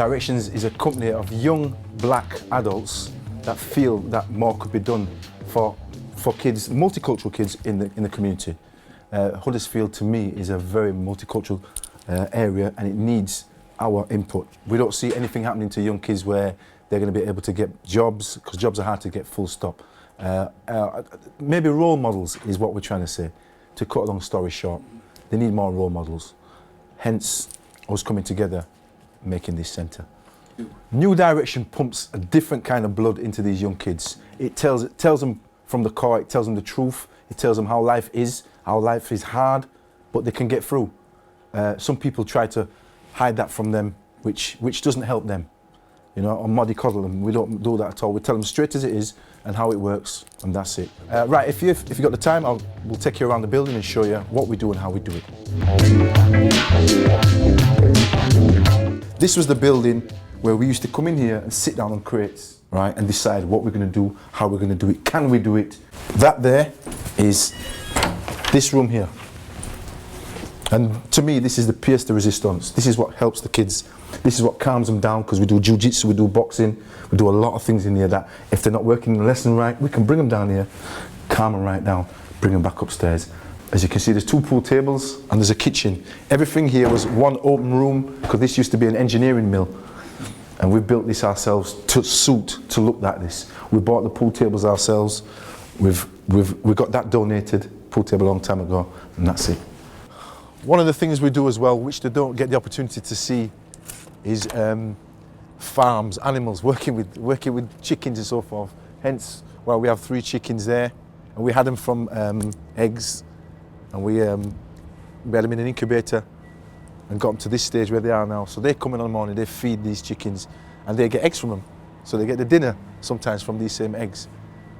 Directions is a company of young black adults that feel that more could be done for kids, multicultural kids in the community. Huddersfield to me is a very multicultural area, and it needs our input. We don't see anything happening to young kids where they're going to be able to get jobs, because jobs are hard to get, full stop. Maybe role models is what we're trying to say. To cut a long story short, they need more role models. Hence, us coming together, making this centre. New Direction pumps a different kind of blood into these young kids. It tells them from the core, it tells them the truth, it tells them how life is hard, but they can get through. Some people try to hide that from them, which doesn't help them, you know, or mollycoddle them. We don't do that at all. We tell them straight as it is and how it works, and that's it. Right, if you've got the time, we'll take you around the building and show you what we do and how we do it. This was the building where we used to come in here and sit down on crates, right, and decide what we're going to do, how we're going to do it, can we do it. That there is this room here. And to me, this is the pièce de résistance. This is what helps the kids. This is what calms them down, because we do jiu-jitsu, we do boxing, we do a lot of things in here that if they're not working the lesson right, we can bring them down here, calm them right down, bring them back upstairs. As you can see, there's 2 pool tables and there's a kitchen. Everything here was one open room, because this used to be an engineering mill. And we built this ourselves to look like this. We bought the pool tables ourselves. We got that donated, pool table, a long time ago, and that's it. One of the things we do as well, which they don't get the opportunity to see, is farms, animals, working with chickens and so forth. Hence why we have 3 chickens there, and we had them from eggs, and we had them in an incubator and got them to this stage where they are now. So they come in the morning, they feed these chickens, and they get eggs from them. So they get the dinner sometimes from these same eggs.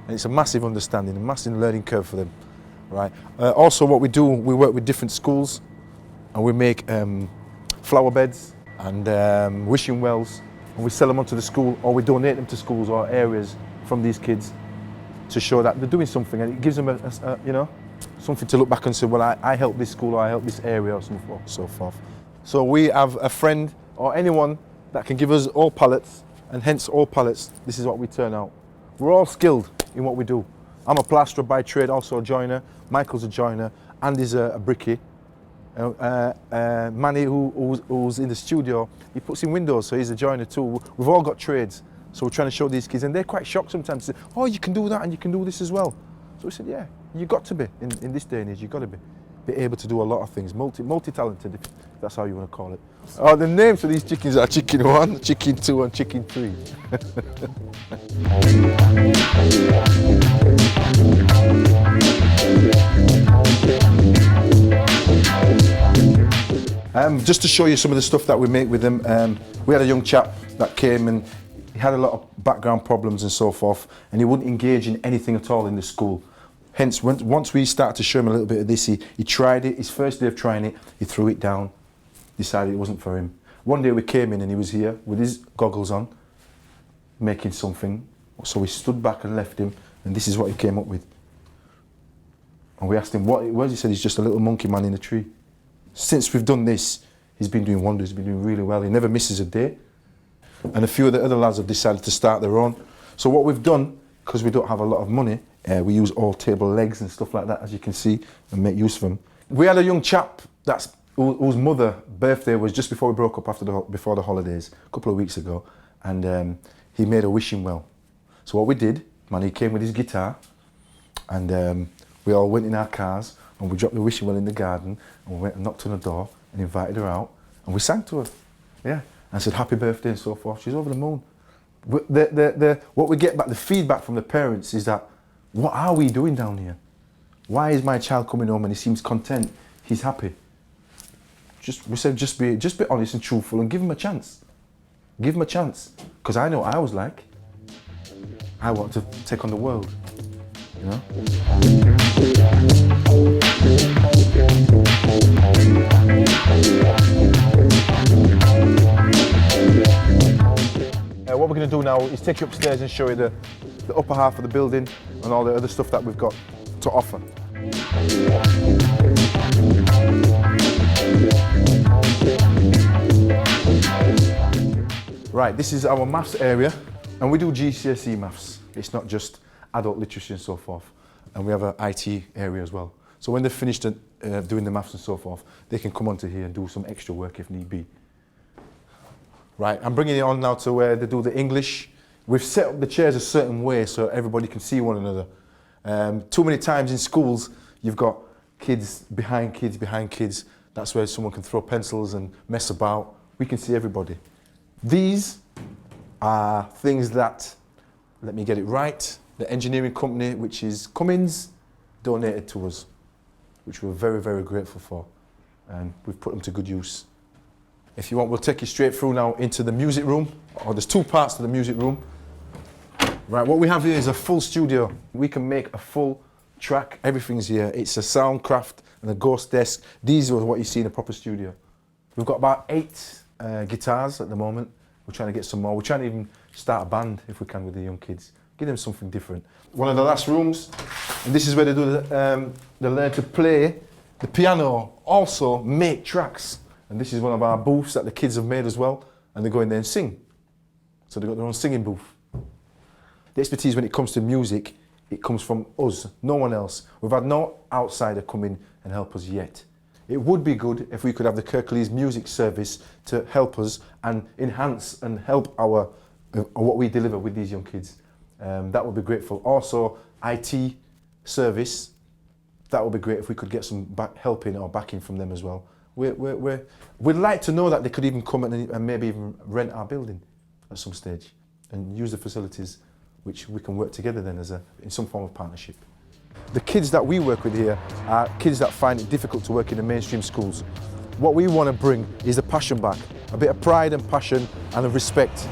And it's a massive understanding, a massive learning curve for them, right? Also what we do, we work with different schools, and we make flower beds and wishing wells, and we sell them onto the school, or we donate them to schools or areas from these kids to show that they're doing something, and it gives them you know, something to look back and say, well, I helped this school, or I helped this area, or so forth. So we have a friend or anyone that can give us all pallets, and hence all pallets, this is what we turn out. We're all skilled in what we do. I'm a plasterer by trade, also a joiner. Michael's a joiner. Andy's a brickie. Manny, who's in the studio, he puts in windows, so he's a joiner too. We've all got trades, so we're trying to show these kids, and they're quite shocked sometimes. Say, oh, you can do that, and you can do this as well. So we said, yeah, you've got to be, in this day and age, you've got to be able to do a lot of things, multi-talented, if that's how you want to call it. Oh, the names for these chickens are Chicken 1, Chicken 2, and Chicken 3. Just to show you some of the stuff that we make with them, we had a young chap that came, and he had a lot of background problems and so forth, and he wouldn't engage in anything at all in the school. Hence, once we started to show him a little bit of this, he tried it. His first day of trying it, he threw it down, decided it wasn't for him. One day we came in and he was here with his goggles on, making something. So we stood back and left him, and this is what he came up with. And we asked him what it was. He said he's just a little monkey man in a tree. Since we've done this, he's been doing wonders, he's been doing really well. He never misses a day. And a few of the other lads have decided to start their own. So what we've done, because we don't have a lot of money, we use all table legs and stuff like that, as you can see, and make use of them. We had a young chap whose mother's birthday was just before we broke up before the holidays, a couple of weeks ago, and he made a wishing well. So what we did, man, he came with his guitar, and we all went in our cars, and we dropped the wishing well in the garden, and we went and knocked on the door and invited her out, and we sang to her, yeah, and said happy birthday and so forth. She's over the moon. What we get back, the feedback from the parents is that, what are we doing down here? Why is my child coming home and he seems content? He's happy. We said just be honest and truthful and give him a chance. Give him a chance, because I know what I was like. I want to take on the world, you know. What we're going to do now is take you upstairs and show you the upper half of the building and all the other stuff that we've got to offer. Right, this is our maths area, and we do GCSE maths. It's not just adult literacy and so forth. And we have an IT area as well. So when they're finished doing the maths and so forth, they can come onto here and do some extra work if need be. Right, I'm bringing it on now to where they do the English. We've set up the chairs a certain way so everybody can see one another. Too many times in schools, you've got kids behind kids behind kids. That's where someone can throw pencils and mess about. We can see everybody. These are things that, let me get it right, the engineering company, which is Cummins, donated to us, which we're very, very grateful for. And we've put them to good use. If you want, we'll take you straight through now into the music room, or there's two parts to the music room. Right, what we have here is a full studio. We can make a full track, everything's here. It's a soundcraft and a ghost desk. These are what you see in a proper studio. We've got about 8 guitars at the moment. We're trying to get some more. We're trying to even start a band if we can with the young kids. Give them something different. One of the last rooms, and this is where they do they learn to play the piano, also make tracks. And this is one of our booths that the kids have made as well, and they go in there and sing. So they've got their own singing booth. The expertise when it comes to music, it comes from us, no one else. We've had no outsider come in and help us yet. It would be good if we could have the Kirklees music service to help us and enhance and help our what we deliver with these young kids. That would be grateful. Also, IT service, that would be great if we could get some helping or backing from them as well. We'd like to know that they could even come and maybe even rent our building at some stage and use the facilities, which we can work together then in some form of partnership. The kids that we work with here are kids that find it difficult to work in the mainstream schools. What we want to bring is a passion back, a bit of pride and passion and of respect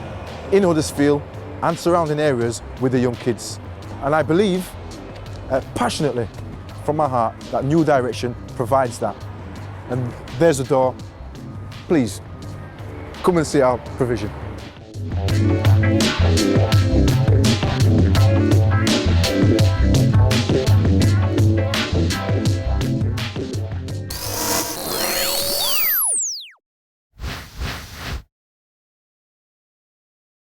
in Huddersfield and surrounding areas with the young kids. And I believe passionately from my heart that New Direction provides that. And there's the door. Please come and see our provision.